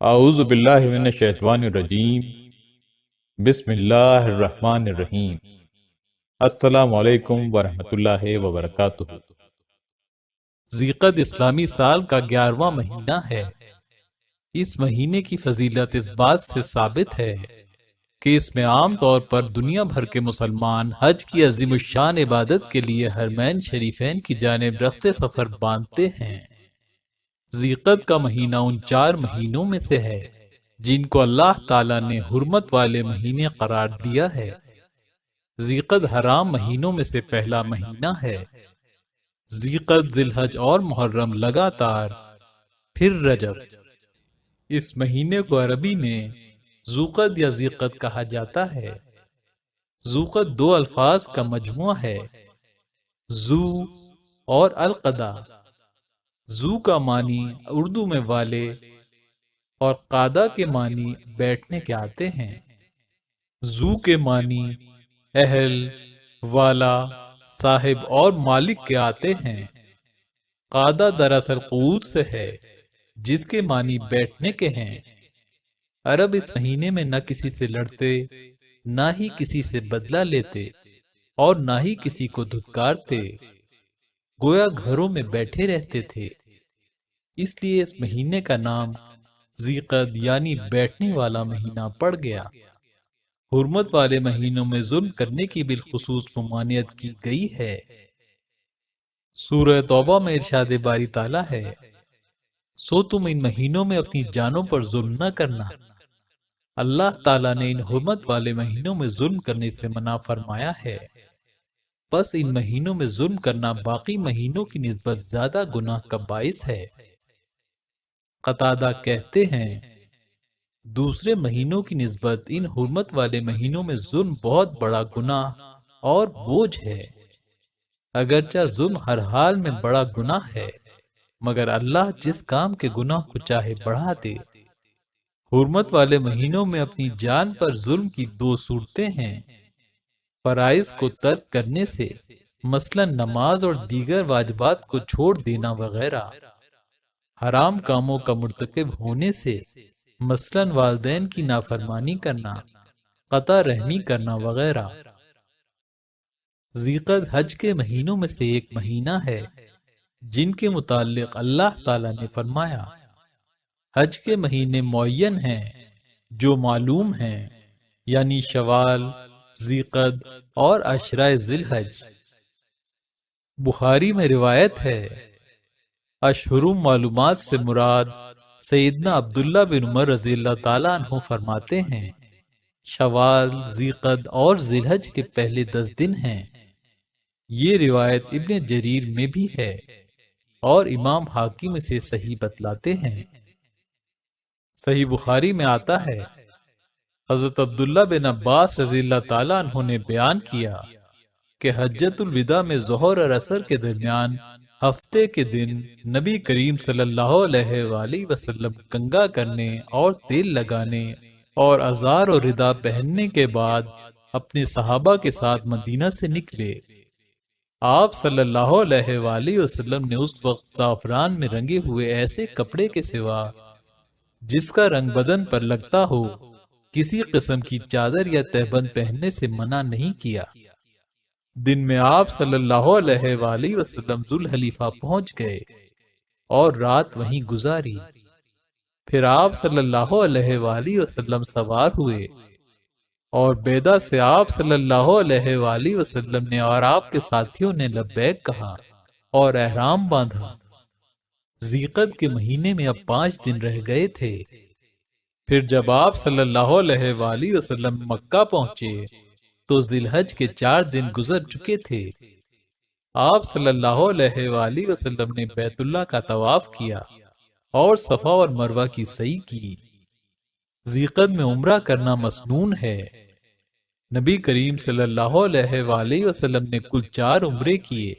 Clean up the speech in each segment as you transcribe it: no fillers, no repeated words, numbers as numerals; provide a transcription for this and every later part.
اعوذ باللہ من الشیطان الرجیم، بسم اللہ الرحمن الرحیم۔ السلام علیکم ورحمۃ اللہ وبرکاتہ۔ ذی-القعدہ اسلامی سال کا 11واں مہینہ ہے۔ اس مہینے کی فضیلت اس بات سے ثابت ہے کہ اس میں عام طور پر دنیا بھر کے مسلمان حج کی عظیم الشان عبادت کے لیے حرمین شریفین کی جانب رخت سفر باندھتے ہیں۔ ذی-القعدہ کا مہینہ ان 4 مہینوں میں سے ہے جن کو اللہ تعالیٰ نے حرمت والے مہینے قرار دیا ہے۔ ذی-القعدہ حرام مہینوں میں سے پہلا مہینہ ہے۔ ذی-القعدہ، ذی الحج اور محرم لگاتار، پھر رجب۔ اس مہینے کو عربی میں ذو-القعدہ یا ذی-القعدہ کہا جاتا ہے۔ ذو-القعدہ 2 الفاظ کا مجموعہ ہے، ذو اور القعدہ۔ ذو کا معنی اردو میں والے اور قعدہ کے معنی بیٹھنے کے آتے ہیں۔ ذو کے معنی اہل، والا، صاحب اور مالک کے آتے ہیں۔ قعدہ دراصل قعود سے ہے جس کے معنی بیٹھنے کے ہیں۔ عرب اس مہینے میں نہ کسی سے لڑتے، نہ ہی کسی سے بدلہ لیتے اور نہ ہی کسی کو دھتکارتے، گویا گھروں میں بیٹھے رہتے تھے۔ اس لیے اس مہینے کا نام ذی-القعدہ یعنی بیٹھنے والا مہینہ پڑ گیا۔ حرمت والے مہینوں میں ظلم کرنے کی بالخصوص ممانعت کی گئی ہے۔ سورہ توبہ میں ارشاد باری تعالیٰ ہے، سو تم ان مہینوں میں اپنی جانوں پر ظلم نہ کرنا۔ اللہ تعالیٰ نے ان حرمت والے مہینوں میں ظلم کرنے سے منع فرمایا ہے، بس ان مہینوں میں ظلم کرنا باقی مہینوں کی نسبت زیادہ گناہ کا باعث ہے۔ قتادہ کہتے ہیں، دوسرے مہینوں کی نسبت ان حرمت والے مہینوں میں ظلم بہت بڑا گناہ اور بوجھ ہے۔ اگرچہ ظلم ہر حال میں بڑا گناہ ہے، مگر اللہ جس کام کے گناہ کو چاہے بڑھا دے۔ حرمت والے مہینوں میں اپنی جان پر ظلم کی 2 صورتیں ہیں، فرائض کو ترک کرنے سے، مثلا نماز اور دیگر واجبات کو چھوڑ دینا وغیرہ، حرام کاموں کا مرتکب ہونے سے، مثلا والدین کی نافرمانی کرنا، قطع رحمی کرنا وغیرہ۔ ذی-القعدہ حج کے مہینوں میں سے ایک مہینہ ہے جن کے متعلق اللہ تعالیٰ نے فرمایا، حج کے مہینے معین ہیں جو معلوم ہیں، یعنی شوال، ذی-القعدہ اور عشرۂ ذی الحج۔ بخاری میں روایت ہے، اشہر معلومات سے مراد سیدنا عبداللہ بن عمر رضی اللہ تعالیٰ عنہ فرماتے ہیں، شوال، ذی-القعدہ اور ذی الحج کے پہلے 10 دن ہیں۔ یہ روایت ابن جریر میں بھی ہے اور امام حاکم اسے صحیح بتلاتے ہیں۔ صحیح بخاری میں آتا ہے، حضرت عبداللہ بن عباس رضی اللہ تعالیٰ عنہ نے بیان کیا کہ حجۃ الوداع میں ظہر اور عصر کے درمیان ہفتے کے دن نبی کریم صلی اللہ علیہ وآلہ وسلم کنگھا کرنے اور تیل لگانے اور ازار اور رداء پہننے کے بعد اپنے صحابہ کے ساتھ مدینہ سے نکلے۔ آپ صلی اللہ علیہ وآلہ وسلم نے اس وقت زعفران میں رنگے ہوئے ایسے کپڑے کے سوا جس کا رنگ بدن پر لگتا ہو کسی قسم کی چادر یا تہبند پہننے سے منع نہیں کیا۔ دن میں آپ صلی اللہ علیہ وآلہ وسلم ذوالحلیفہ پہنچ گئے اور رات وہیں گزاری۔ پھر آپ صلی اللہ علیہ وآلہ وسلم سوار ہوئے اور بیدا سے آپ صلی اللہ علیہ وآلہ وسلم نے اور آپ کے ساتھیوں نے لبیک کہا اور احرام باندھا۔ ذی-القعدہ کے مہینے میں اب 5 دن رہ گئے تھے۔ پھر جب آپ صلی اللہ علیہ وآلہ وسلم مکہ پہنچے تو ذی الحج کے 4 دن گزر چکے تھے۔ آپ صلی اللہ علیہ وآلہ وسلم نے بیت اللہ کا طواف کیا اور صفا اور مروہ کی سعی کی۔ ذی-القعدہ میں عمرہ کرنا مسنون ہے۔ نبی کریم صلی اللہ علیہ وآلہ وسلم نے کل 4 عمرے کیے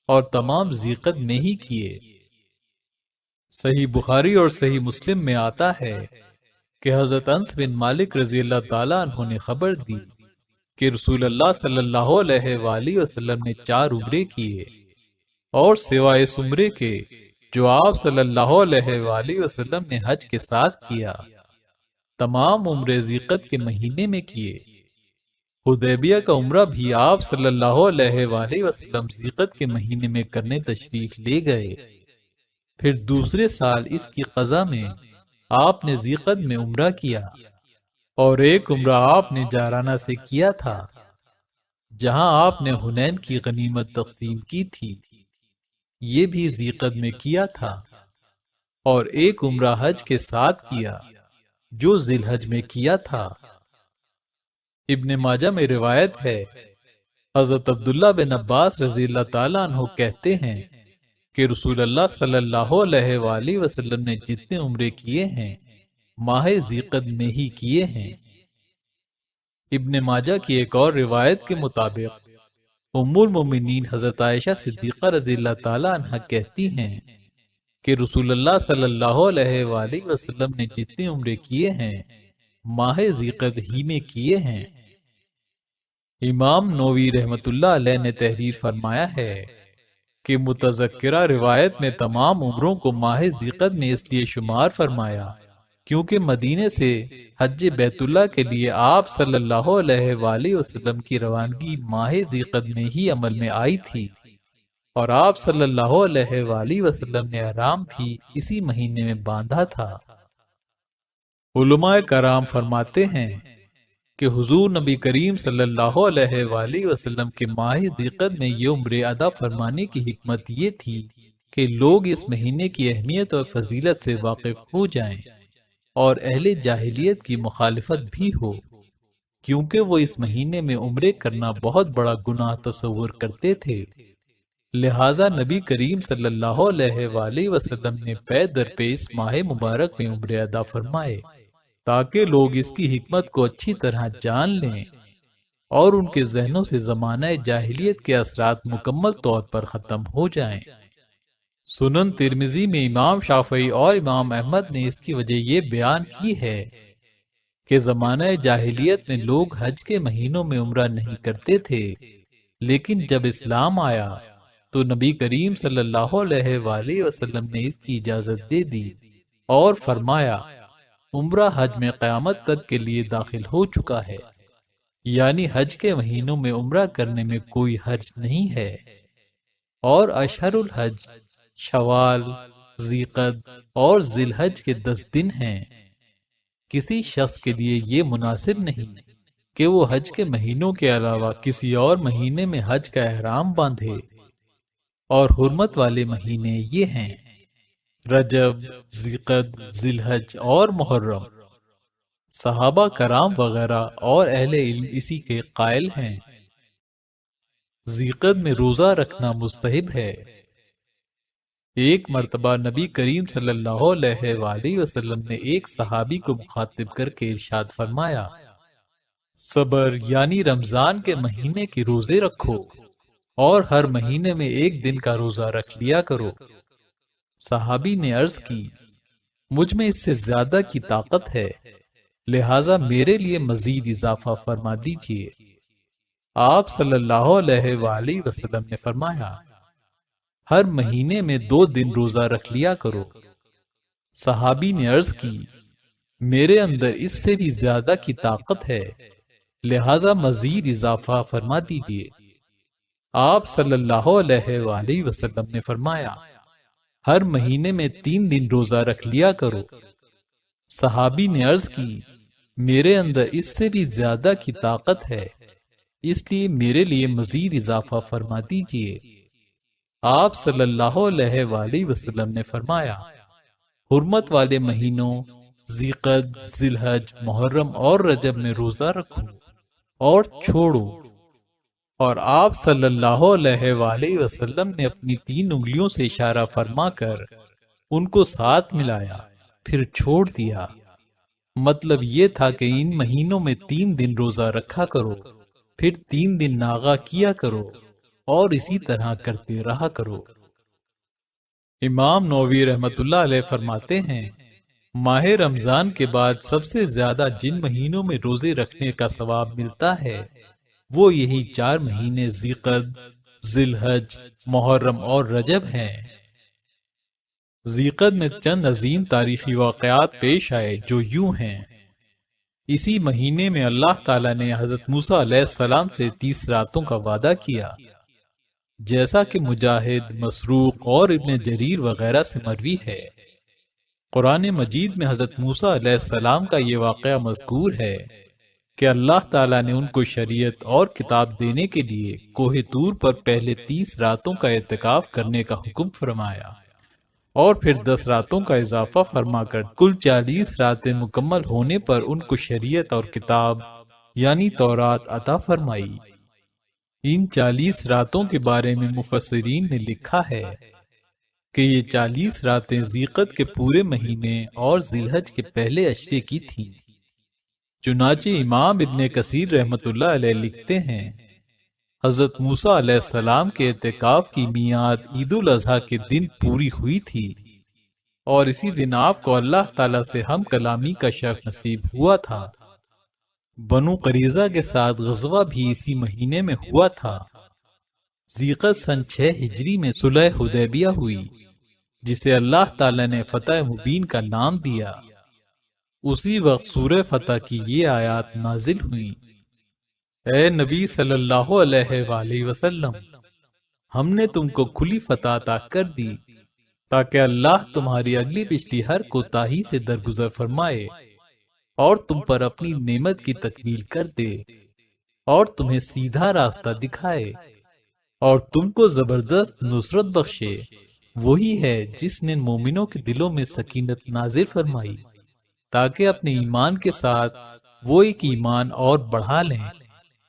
اور تمام ذی-القعدہ میں ہی کیے۔ صحیح بخاری اور صحیح مسلم میں آتا ہے کہ حضرت انس بن مالک رضی اللہ تعالیٰ عنہ نے خبر دی کہ رسول اللہ صلی اللہ علیہ وآلہ وسلم نے 4 عمرے کیے اور سوائے اس عمرے کے جو آپ صلی اللہ علیہ وآلہ وسلم نے حج کے ساتھ کیا، تمام عمرے ذیقعد کے مہینے میں کیے۔ حدیبیہ کا عمرہ بھی آپ صلی اللہ علیہ وآلہ وسلم ذیقعد کے مہینے میں کرنے تشریف لے گئے۔ پھر دوسرے سال اس کی قضا میں آپ نے ذیقعد میں عمرہ کیا، اور ایک عمرہ آپ نے جارانہ سے کیا تھا، جہاں آپ نے حنین کی غنیمت تقسیم کی تھی، یہ بھی ذیقعد میں کیا تھا۔ اور ایک عمرہ حج کے ساتھ کیا جو ذی الحج میں کیا تھا۔ ابن ماجہ میں روایت ہے، حضرت عبداللہ بن عباس رضی اللہ تعالیٰ عنہ کہتے ہیں کہ رسول اللہ صلی اللہ علیہ وآلہ وسلم نے جتنے عمرے کیے ہیں ماہ ذیقعد میں ہی کیے ہیں۔ ابن ماجہ کی ایک اور روایت کے مطابق ام المومنین حضرت عائشہ صدیقہ رضی اللہ تعالیٰ عنہ کہتی ہیں کہ رسول اللہ صلی اللہ علیہ وآلہ وسلم نے جتنے عمرے کیے ہیں ماہ ذیقعد ہی میں کیے ہیں۔ امام نووی رحمت اللہ علیہ نے تحریر فرمایا ہے کہ متذکرہ روایت میں تمام عمروں کو ماہ ذیقعد میں اس لیے شمار فرمایا کیونکہ مدینے سے حج بیت اللہ کے لیے آپ صلی اللہ علیہ وآلہ وسلم کی روانگی ماہ ذیقعد میں ہی عمل میں آئی تھی، اور آپ صلی اللہ علیہ وآلہ وسلم نے احرام بھی اسی مہینے میں باندھا تھا۔ علماء کرام فرماتے ہیں کہ حضور نبی کریم صلی اللہ علیہ وآلہ وسلم کے ماہ ذیقعد میں یہ عمرے ادا فرمانے کی حکمت یہ تھی کہ لوگ اس مہینے کی اہمیت اور فضیلت سے واقف ہو جائیں، اور اہل جاہلیت کی مخالفت بھی ہو، کیونکہ وہ اس مہینے میں عمرے کرنا بہت بڑا گناہ تصور کرتے تھے۔ لہٰذا نبی کریم صلی اللہ علیہ وآلہ وسلم نے پے در پے اس ماہ مبارک میں عمرے ادا فرمائے تاکہ لوگ اس کی حکمت کو اچھی طرح جان لیں اور ان کے ذہنوں سے زمانہ جاہلیت کے اثرات مکمل طور پر ختم ہو جائیں۔ سنن ترمذی میں امام شافعی اور امام احمد نے اس کی وجہ یہ بیان کی ہے کہ زمانہ جاہلیت میں لوگ حج کے مہینوں میں عمرہ نہیں کرتے تھے، لیکن جب اسلام آیا تو نبی کریم صلی اللہ علیہ وآلہ وسلم نے اس کی اجازت دے دی اور فرمایا عمرہ حج میں قیامت تک کے لیے داخل ہو چکا ہے، یعنی حج کے مہینوں میں عمرہ کرنے میں کوئی حرج نہیں ہے۔ اور اشہر الحج شوال، ذیقعد اور ذی الحج کے 10 دن ہیں۔ کسی شخص کے لیے یہ مناسب نہیں کہ وہ حج کے مہینوں کے علاوہ کسی اور مہینے میں حج کا احرام باندھے، اور حرمت والے مہینے یہ ہیں رجب، ذیقعد، ذی الحج اور محرم۔ صحابہ کرام وغیرہ اور اہل علم اسی کے قائل ہیں۔ ذیقعد میں روزہ رکھنا مستحب ہے۔ ایک مرتبہ نبی کریم صلی اللہ علیہ وآلہ وسلم نے ایک صحابی کو مخاطب کر کے ارشاد فرمایا، صبر یعنی رمضان کے مہینے کے روزے رکھو اور ہر مہینے میں ایک دن کا روزہ رکھ لیا کرو۔ صحابی نے عرض کی، مجھ میں اس سے زیادہ کی طاقت ہے، لہٰذا میرے لیے مزید اضافہ فرما دیجیے۔ آپ صلی اللہ علیہ وآلہ وسلم نے فرمایا، ہر مہینے میں 2 دن روزہ رکھ لیا کرو۔ صحابی نے عرض کی، میرے اندر اس سے بھی زیادہ کی طاقت ہے، لہٰذا مزید اضافہ فرما دیجیے۔ آپ صلی اللہ علیہ وآلہ وسلم نے فرمایا، ہر مہینے میں 3 دن روزہ رکھ لیا کرو۔ صحابی نے عرض کی، میرے اندر اس سے بھی زیادہ کی طاقت ہے، اس لیے میرے لیے مزید اضافہ فرما دیجیے۔ آپ صلی اللہ علیہ وآلہ وسلم نے فرمایا، حرمت والے مہینوں ذیقعد، ذی الحج، محرم اور رجب میں روزہ رکھو اور چھوڑو۔ اور آپ صلی اللہ علیہ وآلہ وسلم نے اپنی 3 انگلیوں سے اشارہ فرما کر ان کو ساتھ ملایا، پھر چھوڑ دیا۔ مطلب یہ تھا کہ ان مہینوں میں 3 دن روزہ رکھا کرو، پھر 3 دن ناغہ کیا کرو، اور اسی طرح کرتے رہا کرو۔ امام نووی رحمت اللہ علیہ فرماتے ہیں، ماہ رمضان کے بعد سب سے زیادہ جن مہینوں میں روزے رکھنے کا ثواب ملتا ہے وہ یہی 4 مہینے ذیقعد، ذی الحج، محرم اور رجب ہیں۔ ذیقعد میں چند عظیم تاریخی واقعات پیش آئے جو یوں ہیں۔ اسی مہینے میں اللہ تعالیٰ نے حضرت موسیٰ علیہ السلام سے 30 راتوں کا وعدہ کیا، جیسا کہ مجاہد، مسروق اور ابن جریر وغیرہ سے مروی ہے۔ قرآن مجید میں حضرت موسیٰ علیہ السلام کا یہ واقعہ مذکور ہے کہ اللہ تعالیٰ نے ان کو شریعت اور کتاب دینے کے لیے کوہ طور پر پہلے 30 راتوں کا اعتکاف کرنے کا حکم فرمایا، اور پھر 10 راتوں کا اضافہ فرما کر کل 40 راتیں مکمل ہونے پر ان کو شریعت اور کتاب یعنی تورات عطا فرمائی۔ ان 40 راتوں کے بارے میں مفسرین نے لکھا ہے کہ یہ 40 راتیں ذیقعد کے پورے مہینے اور ذی الحج کے پہلے عشرے کی تھیں۔ چنانچہ امام ابن کثیر رحمۃ اللہ علیہ لکھتے ہیں، حضرت موسیٰ علیہ السلام کے اعتکاف کی میعاد عید الاضحیٰ کے دن پوری ہوئی تھی، اور اسی دن آپ کو اللہ تعالیٰ سے ہم کلامی کا شرف نصیب ہوا تھا۔ بنو قریظہ کے ساتھ غزوہ بھی اسی مہینے میں ہوا تھا۔ ذیقعد سن 6 ہجری میں صلح حدیبیہ ہوئی، جسے اللہ تعالیٰ نے فتح مبین کا نام دیا۔ اسی وقت سورہ فتح کی یہ آیات نازل ہوئی، اے نبی صلی اللہ علیہ وآلہ وسلم، ہم نے تم کو کھلی فتح عطا کر دی تاکہ اللہ تمہاری اگلی پچھلی ہر کوتاہی سے درگزر فرمائے اور تم پر اپنی نعمت کی تکمیل کر دے اور تمہیں سیدھا راستہ دکھائے اور تم کو زبردست نصرت بخشے۔ وہی ہے جس نے مومنوں کے دلوں میں سکینت نازل فرمائی تاکہ اپنے ایمان کے ساتھ وہ ایک ایمان اور بڑھا لیں۔